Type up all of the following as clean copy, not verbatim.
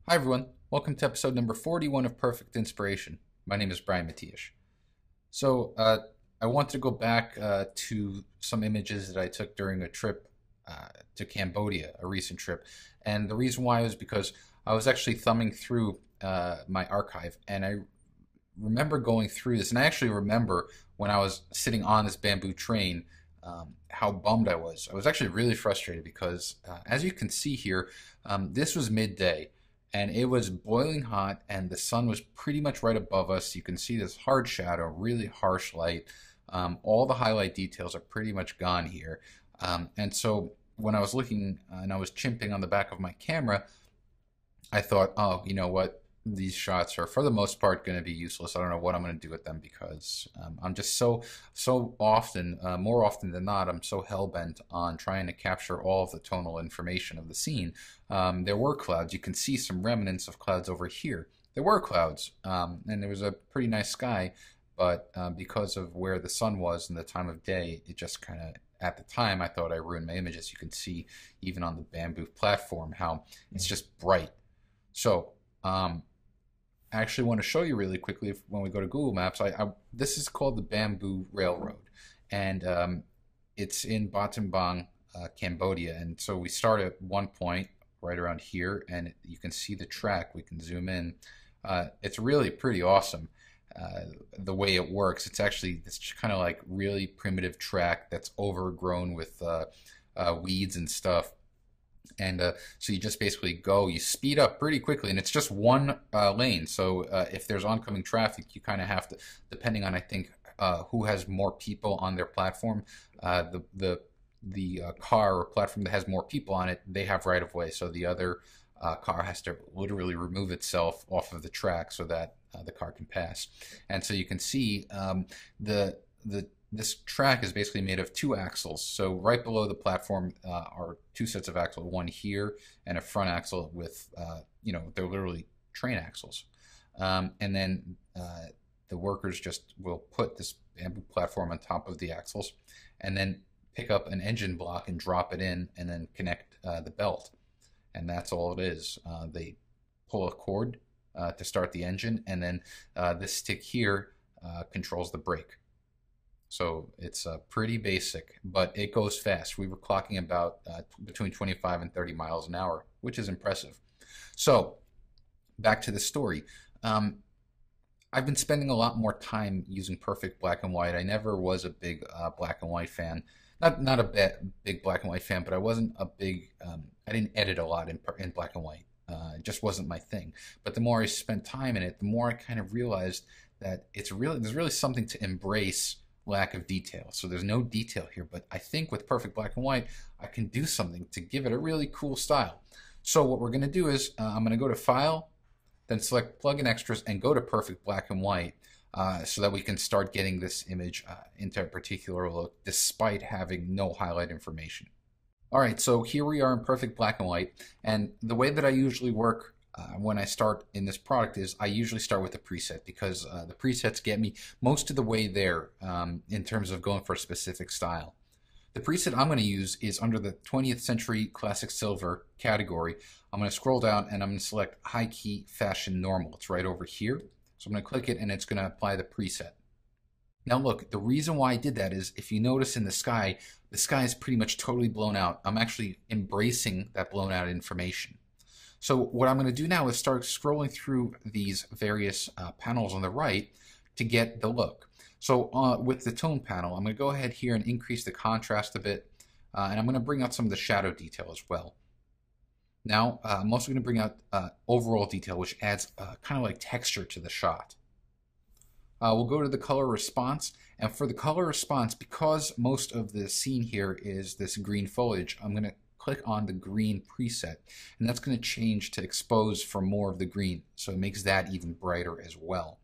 Hi everyone, welcome to episode number 41 of Perfect Inspiration. My name is Brian Matiash. I want to go back to some images that I took during a trip to Cambodia, a recent trip. And the reason why was because I was actually thumbing through my archive, and I remember going through this, and I actually remember when I was sitting on this bamboo train, how bummed I was. I was actually really frustrated because, as you can see here, this was midday, and it was boiling hot, and the sun was pretty much right above us. You can see this hard shadow, really harsh light. All the highlight details are pretty much gone here. And so when I was looking and I was chimping on the back of my camera, I thought, oh, you know what? These shots are for the most part going to be useless. I don't know what I'm going to do with them because I'm just so often, more often than not, I'm so hell-bent on trying to capture all of the tonal information of the scene. There were clouds. You can see some remnants of clouds over here. There were clouds, and there was a pretty nice sky, but because of where the sun was and the time of day, it just kind of, at the time, I thought I ruined my images. You can see even on the bamboo platform how it's just bright. So, I actually want to show you really quickly when we go to Google Maps. This is called the Bamboo Railroad, and it's in Battambang, Cambodia. And so we start at one point right around here, and you can see the track. We can zoom in. It's really pretty awesome the way it works. It's actually this kind of like really primitive track that's overgrown with weeds and stuff. And so you just basically go, you speed up pretty quickly, and it's just one lane. So if there's oncoming traffic, you kind of have to, depending on, I think, who has more people on their platform, the car or platform that has more people on it, they have right of way. So the other car has to literally remove itself off of the track so that the car can pass. And so you can see this track is basically made of two axles. So right below the platform are two sets of axles, one here and a front axle with, they're literally train axles. And then the workers just will put this bamboo platform on top of the axles and then pick up an engine block and drop it in and then connect the belt. And that's all it is. They pull a cord to start the engine, and then this stick here controls the brake. So it's pretty basic, but it goes fast. We were clocking about between 25 and 30 miles an hour, which is impressive. So back to the story. I've been spending a lot more time using perfect black and white. I never was a big black and white fan. Not a big black and white fan, but I wasn't a big, I didn't edit a lot in black and white. It just wasn't my thing. But the more I spent time in it, the more I kind of realized that there's really something to embrace lack of detail. So there's no detail here, but I think with perfect black and white, I can do something to give it a really cool style. So what we're going to do is I'm going to go to File, then select Plugin Extras, and go to perfect black and white so that we can start getting this image into a particular look despite having no highlight information. All right, so here we are in perfect black and white, and the way that I usually work when I start in this product is I usually start with a preset because the presets get me most of the way there in terms of going for a specific style. The preset I'm going to use is under the 20th Century Classic Silver category. I'm going to scroll down and I'm going to select High Key Fashion Normal. It's right over here. So I'm going to click it and it's going to apply the preset. Now look, the reason why I did that is if you notice in the sky is pretty much totally blown out. I'm actually embracing that blown out information. So what I'm going to do now is start scrolling through these various panels on the right to get the look. So with the tone panel, I'm going to go ahead here and increase the contrast a bit, and I'm going to bring out some of the shadow detail as well. Now, I'm also going to bring out overall detail, which adds kind of like texture to the shot. We'll go to the color response, and for the color response, because most of the scene here is this green foliage, I'm going to click on the green preset, and that's going to change to expose for more of the green, so it makes that even brighter as well.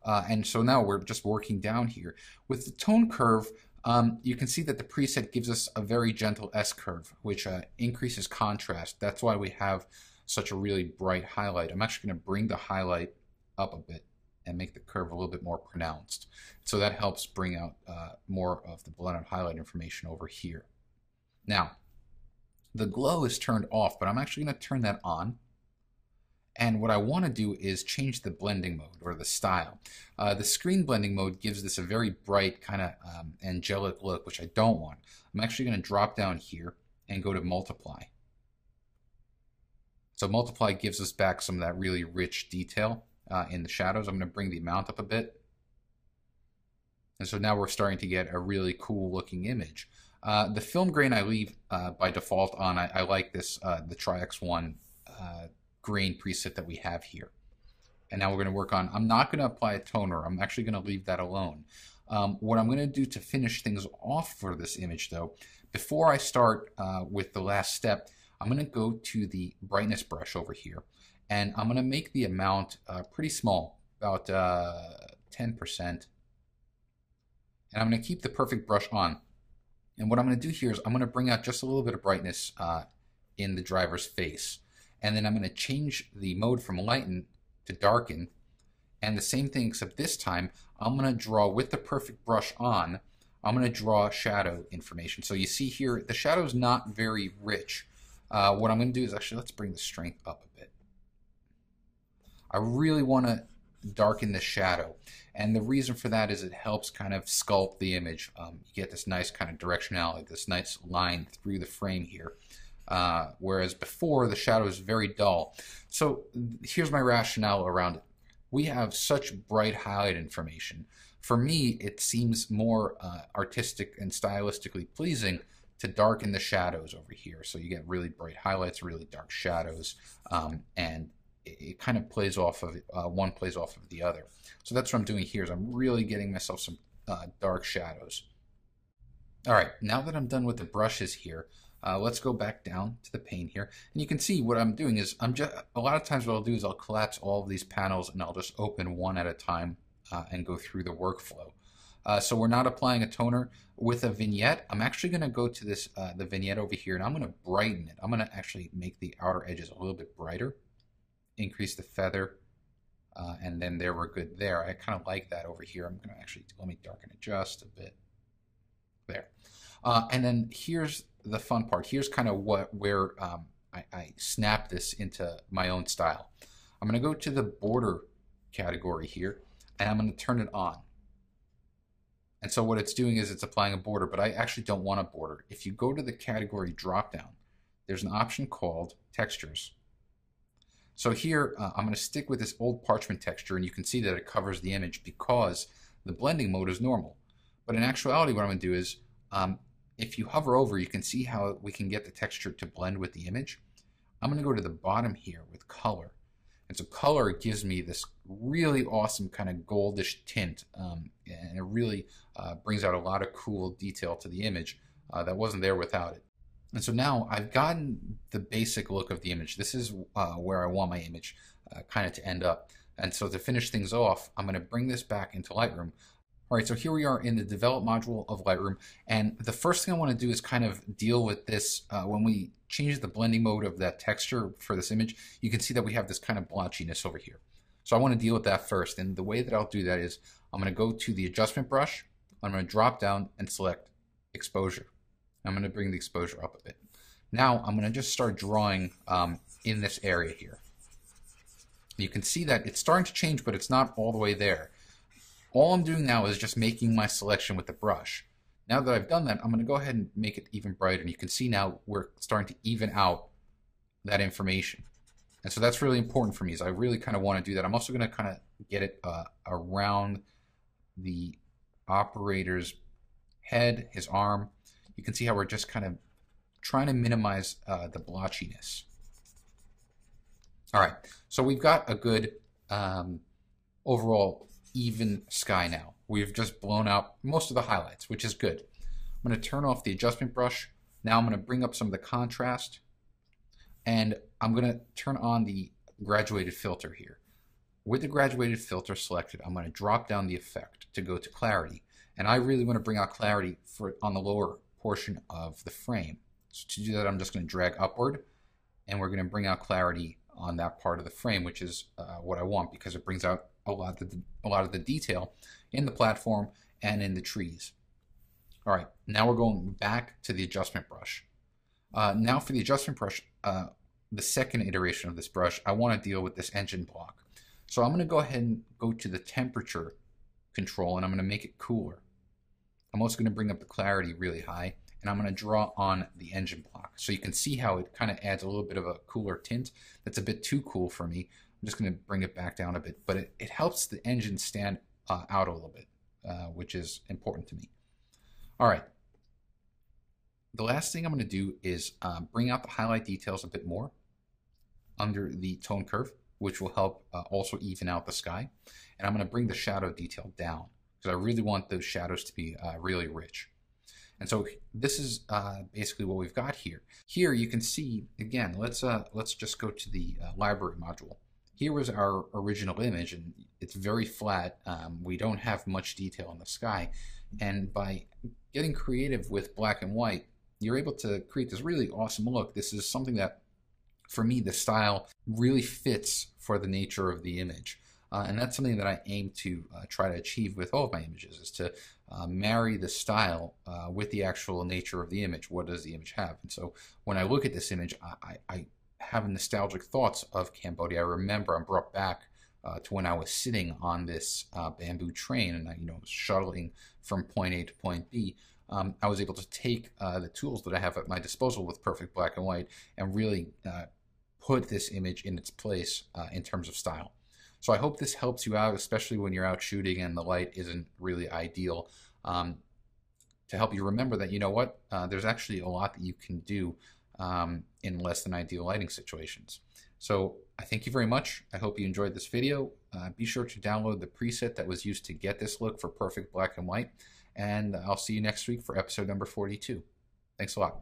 And so now we're just working down here. With the tone curve, you can see that the preset gives us a very gentle S-curve, which increases contrast. That's why we have such a really bright highlight. I'm actually going to bring the highlight up a bit and make the curve a little bit more pronounced. So that helps bring out more of the blended highlight information over here. Now, the glow is turned off, but I'm actually going to turn that on. And what I want to do is change the blending mode or the style. The screen blending mode gives this a very bright kind of angelic look, which I don't want. I'm actually going to drop down here and go to multiply. So multiply gives us back some of that really rich detail in the shadows. I'm going to bring the amount up a bit. And so now we're starting to get a really cool looking image. The film grain I leave by default on. I like this, the Tri-X1 grain preset that we have here. And now we're going to work on, I'm not going to apply a toner. I'm actually going to leave that alone. What I'm going to do to finish things off for this image though, before I start with the last step, I'm going to go to the brightness brush over here. And I'm going to make the amount pretty small, about 10%. And I'm going to keep the perfect brush on. And what I'm going to do here is I'm going to bring out just a little bit of brightness in the driver's face. And then I'm going to change the mode from lighten to darken. And the same thing, except this time, I'm going to draw with the perfect brush on, I'm going to draw shadow information. So you see here, the shadow is not very rich. What I'm going to do is actually, let's bring the strength up a bit. I really want to darken the shadow. And the reason for that is it helps kind of sculpt the image. You get this nice kind of directionality, this nice line through the frame here. Whereas before, the shadow is very dull. So here's my rationale around it. We have such bright highlight information. For me, it seems more artistic and stylistically pleasing to darken the shadows over here. So you get really bright highlights, really dark shadows, and it kind of plays off of one plays off of the other. So that's what I'm doing here is I'm really getting myself some dark shadows. All right, now that I'm done with the brushes here, let's go back down to the pane here. And you can see what I'm doing is a lot of times what I'll do is I'll collapse all of these panels and I'll just open one at a time and go through the workflow. So we're not applying a toner with a vignette. I'm actually going to go to this the vignette over here and I'm going to brighten it. I'm going to actually make the outer edges a little bit brighter, increase the feather, and then there we're good there. I kind of like that over here. I'm going to actually, let me darken it just a bit. There. And then here's the fun part. Here's kind of where I snap this into my own style. I'm going to go to the border category here and I'm going to turn it on. And so what it's doing is it's applying a border, but I actually don't want a border. If you go to the category dropdown, there's an option called textures. So here I'm going to stick with this old parchment texture, and you can see that it covers the image because the blending mode is normal. But in actuality, what I'm going to do is if you hover over, you can see how we can get the texture to blend with the image. I'm going to go to the bottom here with color. And so color gives me this really awesome kind of goldish tint, and it really brings out a lot of cool detail to the image that wasn't there without it. And so now I've gotten the basic look of the image. This is where I want my image kind of to end up. And so to finish things off, I'm going to bring this back into Lightroom. All right, so here we are in the Develop module of Lightroom. And the first thing I want to do is kind of deal with this. When we change the blending mode of that texture for this image, you can see that we have this kind of blotchiness over here. So I want to deal with that first. And the way that I'll do that is I'm going to go to the adjustment brush. I'm going to drop down and select exposure. I'm going to bring the exposure up a bit. Now I'm going to just start drawing in this area here. You can see that it's starting to change, but it's not all the way there. All I'm doing now is just making my selection with the brush. Now that I've done that, I'm going to go ahead and make it even brighter. And you can see now we're starting to even out that information. And so that's really important for me, is I really kind of want to do that. I'm also going to kind of get it around the operator's head, his arm. You can see how we're just kind of trying to minimize the blotchiness. All right, so we've got a good overall even sky now. We've just blown out most of the highlights, which is good. I'm going to turn off the adjustment brush. Now I'm going to bring up some of the contrast, and I'm going to turn on the graduated filter here. With the graduated filter selected, I'm going to drop down the effect to go to clarity, and I really want to bring out clarity on the lower portion of the frame. So to do that, I'm just going to drag upward, and we're going to bring out clarity on that part of the frame, which is what I want, because it brings out a lot of the detail in the platform and in the trees. All right, now we're going back to the adjustment brush. Now for the adjustment brush, the second iteration of this brush, I want to deal with this engine block. So I'm going to go ahead and go to the temperature control, and I'm going to make it cooler. I'm also going to bring up the clarity really high, and I'm going to draw on the engine block. So you can see how it kind of adds a little bit of a cooler tint. That's a bit too cool for me. I'm just going to bring it back down a bit, but it helps the engine stand out a little bit, which is important to me. All right. The last thing I'm going to do is bring out the highlight details a bit more under the tone curve, which will help also even out the sky. And I'm going to bring the shadow detail down because I really want those shadows to be really rich. And so this is basically what we've got here. Here you can see, again, let's just go to the library module. Here was our original image, and it's very flat. We don't have much detail in the sky. And by getting creative with black and white, you're able to create this really awesome look. This is something that, for me, the style really fits for the nature of the image. And that's something that I aim to try to achieve with all of my images, is to marry the style with the actual nature of the image. What does the image have? And so when I look at this image, I have nostalgic thoughts of Cambodia. I remember I'm brought back to when I was sitting on this bamboo train and I was shuttling from point A to point B. I was able to take the tools that I have at my disposal with perfect black and white and really put this image in its place in terms of style. So I hope this helps you out, especially when you're out shooting and the light isn't really ideal, to help you remember that, you know what, there's actually a lot that you can do in less than ideal lighting situations. So I thank you very much. I hope you enjoyed this video. Be sure to download the preset that was used to get this look for perfect black and white. And I'll see you next week for episode number 42. Thanks a lot.